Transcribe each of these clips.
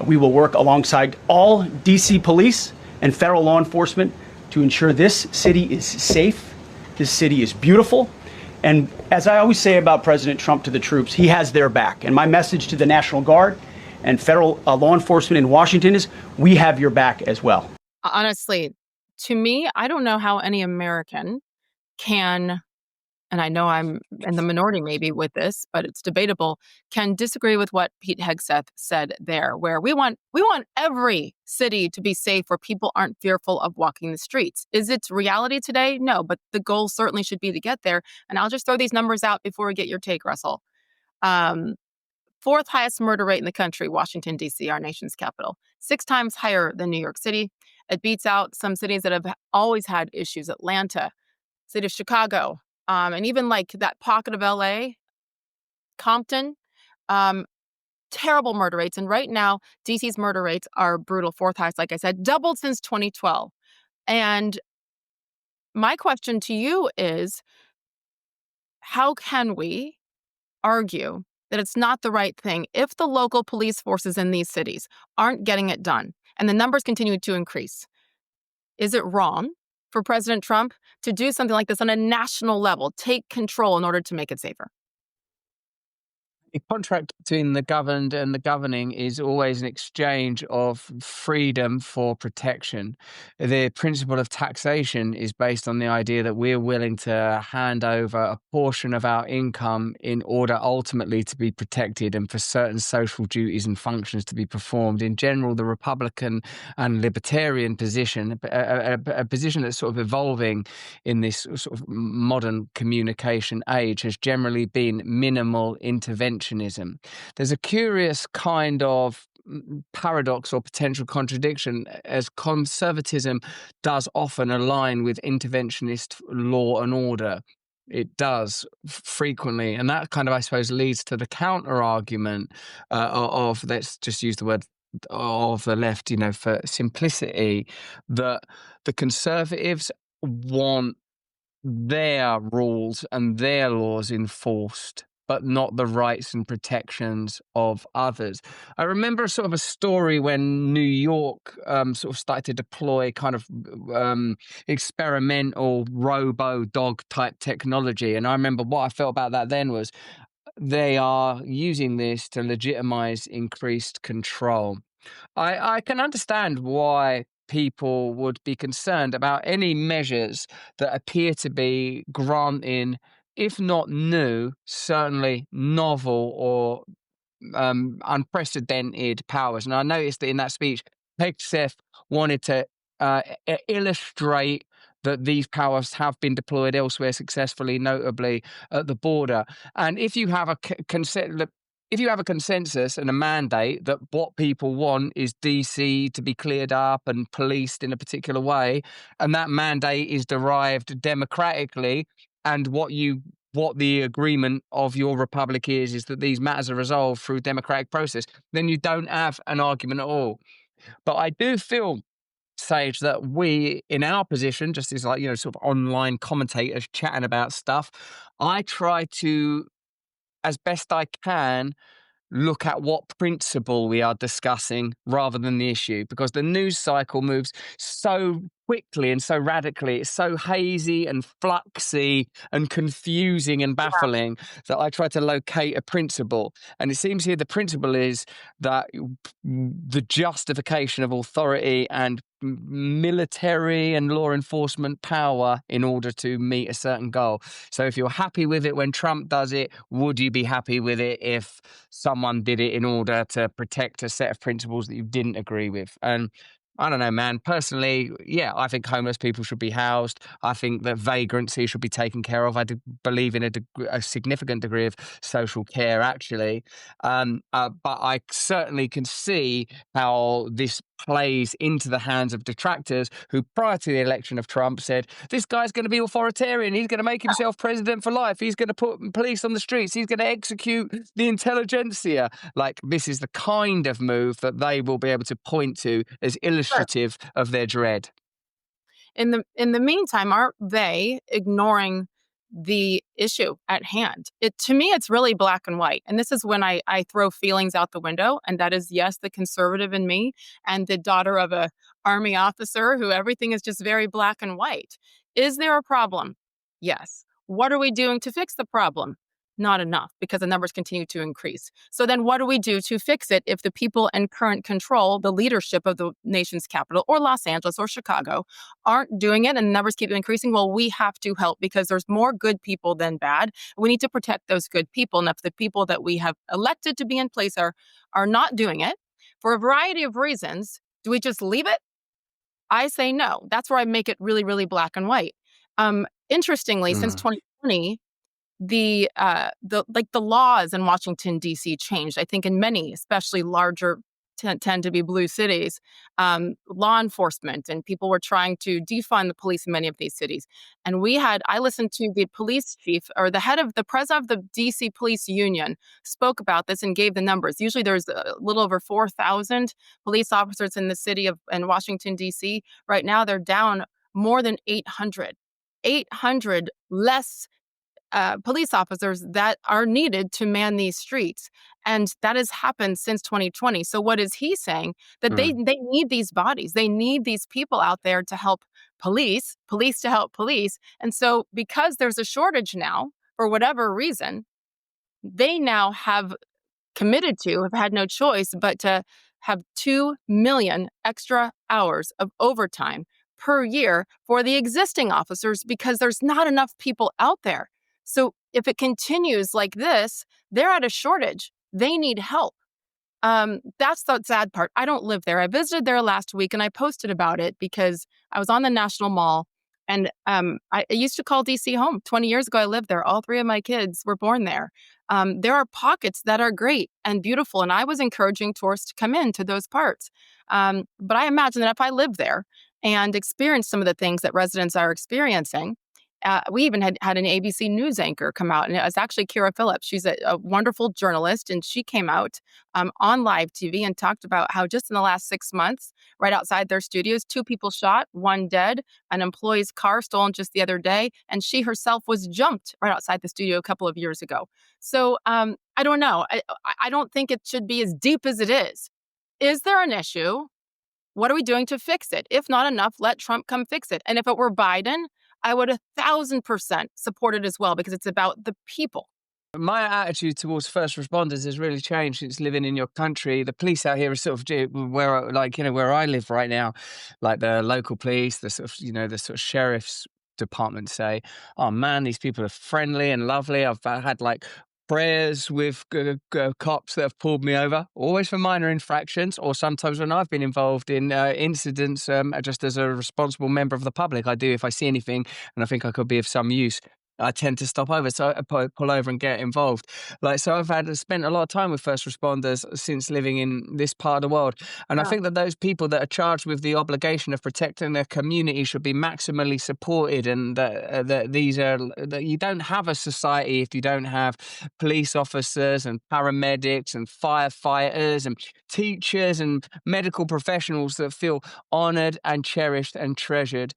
We will work alongside all D.C. police and federal law enforcement to ensure this city is safe, this city is beautiful. And as I always say about President Trump to the troops, he has their back. And my message to the National Guard and federal law enforcement in Washington is, we have your back as well. Honestly, to me, I don't know how any American can, and I know I'm in the minority maybe with this, but it's debatable, can disagree with what Pete Hegseth said there, where we want every city to be safe where people aren't fearful of walking the streets. Is it reality today? No, but the goal certainly should be to get there. And I'll just throw these numbers out before we get your take, Russell. Fourth highest murder rate in the country, Washington, D.C., our nation's capital. 6 times higher than New York City. It beats out some cities that have always had issues. Atlanta, city of Chicago, and even like that pocket of L.A., Compton, terrible murder rates. And right now, D.C.'s murder rates are brutal, 4th highest, like I said, doubled since 2012. And my question to you is, how can we argue that it's not the right thing if the local police forces in these cities aren't getting it done and the numbers continue to increase? Is it wrong for President Trump to do something like this on a national level, take control in order to make it safer? The contract between the governed and the governing is always an exchange of freedom for protection. The principle of taxation is based on the idea that we're willing to hand over a portion of our income in order ultimately to be protected and for certain social duties and functions to be performed. In general, the Republican and libertarian position, a position that's sort of evolving in this sort of modern communication age, has generally been minimal intervention. There's a curious kind of paradox or potential contradiction, as conservatism does often align with interventionist law and order. It does frequently. And that kind of, I suppose, leads to the counter argument of, let's just use the word of the left, for simplicity, that the conservatives want their rules and their laws enforced, but not the rights and protections of others. I remember sort of a story when New York sort of started to deploy kind of experimental robo-dog type technology. And I remember what I felt about that then was they are using this to legitimize increased control. I can understand why people would be concerned about any measures that appear to be granting, if not new, certainly novel or unprecedented powers. And I noticed that in that speech, Hegseth wanted to illustrate that these powers have been deployed elsewhere successfully, notably at the border. And if you have a consensus and a mandate that what people want is DC to be cleared up and policed in a particular way, and that mandate is derived democratically, and what the agreement of your republic is that these matters are resolved through democratic process, then you don't have an argument at all. But I do feel, Sage, that we, in our position, just as sort of online commentators chatting about stuff, I try to, as best I can, look at what principle we are discussing rather than the issue, because the news cycle moves so quickly and so radically. It's so hazy and fluxy and confusing and baffling that I try to locate a principle. And it seems here the principle is that the justification of authority and military and law enforcement power in order to meet a certain goal. So if you're happy with it when Trump does it, would you be happy with it if someone did it in order to protect a set of principles that you didn't agree with? And I don't know, man. Personally, yeah, I think homeless people should be housed. I think that vagrancy should be taken care of. I do believe in a significant degree of social care, actually. But I certainly can see how this plays into the hands of detractors who, prior to the election of Trump, said, this guy's going to be authoritarian. He's going to make himself president for life. He's going to put police on the streets. He's going to execute the intelligentsia. Like, this is the kind of move that they will be able to point to as illustrative of their dread. In the meantime, aren't they ignoring the issue at hand. To me, it's really black and white. And this is when I throw feelings out the window. And that is, yes, the conservative in me and the daughter of a army officer who everything is just very black and white. Is there a problem? Yes. What are we doing to fix the problem? Not enough, because the numbers continue to increase. So then what do we do to fix it if the people in current control, the leadership of the nation's capital or Los Angeles or Chicago, aren't doing it and the numbers keep increasing? Well, we have to help, because there's more good people than bad. We need to protect those good people. And if the people that we have elected to be in place are not doing it for a variety of reasons, do we just leave it? I say no. That's where I make it really, really black and white. Interestingly, since 2020, the laws in Washington D.C. changed. I think in many, especially larger, tend to be blue cities, law enforcement and people were trying to defund the police in many of these cities. And I listened to the police chief, or the president of the D.C. Police Union, spoke about this and gave the numbers. Usually there's a little over 4,000 police officers in the city in Washington D.C. Right now they're down more than 800. 800 less police officers that are needed to man these streets. And that has happened since 2020. So what is he saying? That they need these bodies. They need these people out there to help police to help police. And so because there's a shortage now, for whatever reason, they now have had no choice but to have 2 million extra hours of overtime per year for the existing officers, because there's not enough people out there. So if it continues like this, they're at a shortage. They need help. That's the sad part. I don't live there. I visited there last week and I posted about it because I was on the National Mall, and I used to call DC home. 20 years ago, I lived there. All 3 of my kids were born there. There are pockets that are great and beautiful, and I was encouraging tourists to come into those parts. But I imagine that if I lived there and experienced some of the things that residents are experiencing, we even had an ABC News anchor come out, and it was actually Kira Phillips. She's a wonderful journalist, and she came out on live TV and talked about how just in the last 6 months, right outside their studios, 2 people shot, 1 dead, an employee's car stolen just the other day, and she herself was jumped right outside the studio a couple of years ago. So I don't know. I don't think it should be as deep as it is. Is there an issue? What are we doing to fix it? If not enough, let Trump come fix it. And if it were Biden, I would 1,000% support it as well, because it's about the people. My attitude towards first responders has really changed since living in your country. The police out here are sort of where I live right now, like the local police, the sort of sheriff's department say, "Oh man, these people are friendly and lovely." I've had like prayers with cops that have pulled me over, always for minor infractions, or sometimes when I've been involved in incidents, just as a responsible member of the public. I do, if I see anything and I think I could be of some use, I tend to stop over, so I pull over and get involved. So I've spent a lot of time with first responders since living in this part of the world, and I think that those people that are charged with the obligation of protecting their community should be maximally supported, and that you don't have a society if you don't have police officers and paramedics and firefighters and teachers and medical professionals that feel honoured and cherished and treasured.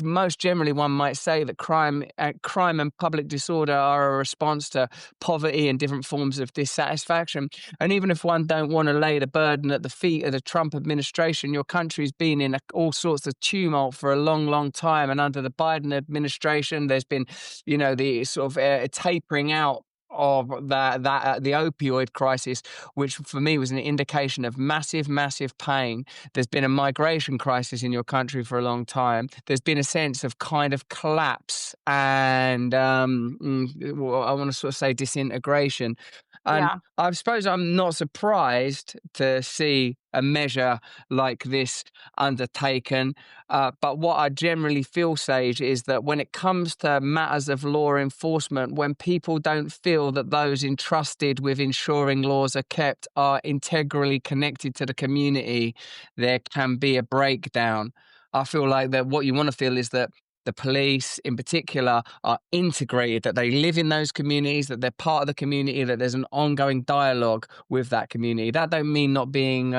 Most generally, one might say that crime and public disorder are a response to poverty and different forms of dissatisfaction. And even if one don't want to lay the burden at the feet of the Trump administration, your country's been in all sorts of tumult for a long, long time. And under the Biden administration, there's been, the sort of tapering out of the opioid crisis, which for me was an indication of massive, massive pain. There's been a migration crisis in your country for a long time. There's been a sense of kind of collapse and I want to sort of say disintegration. And Yeah. I suppose I'm not surprised to see a measure like this undertaken. But what I generally feel, Sage, is that when it comes to matters of law enforcement, when people don't feel that those entrusted with ensuring laws are kept are integrally connected to the community, there can be a breakdown. I feel like that what you want to feel is that the police in particular are integrated, that they live in those communities, that they're part of the community, that there's an ongoing dialogue with that community. That don't mean not being,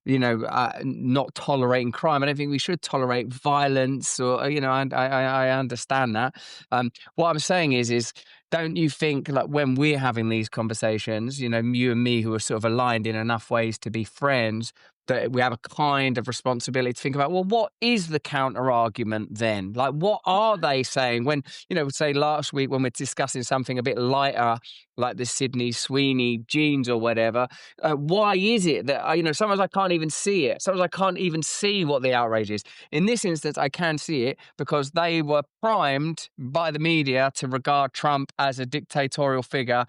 not tolerating crime. I don't think we should tolerate violence, or I understand that. What I'm saying is don't you think, like, when we're having these conversations, you and me, who are sort of aligned in enough ways to be friends, that we have a kind of responsibility to think about, well, what is the counter argument then? Like, what are they saying when, say last week when we're discussing something a bit lighter, like the Sydney Sweeney jeans or whatever, why is it that, sometimes I can't even see it. Sometimes I can't even see what the outrage is. In this instance, I can see it because they were primed by the media to regard Trump as a dictatorial figure.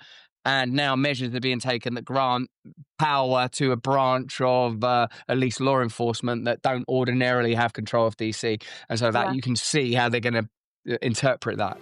And now measures are being taken that grant power to a branch of at least law enforcement that don't ordinarily have control of DC. And so that you can see how they're going to interpret that.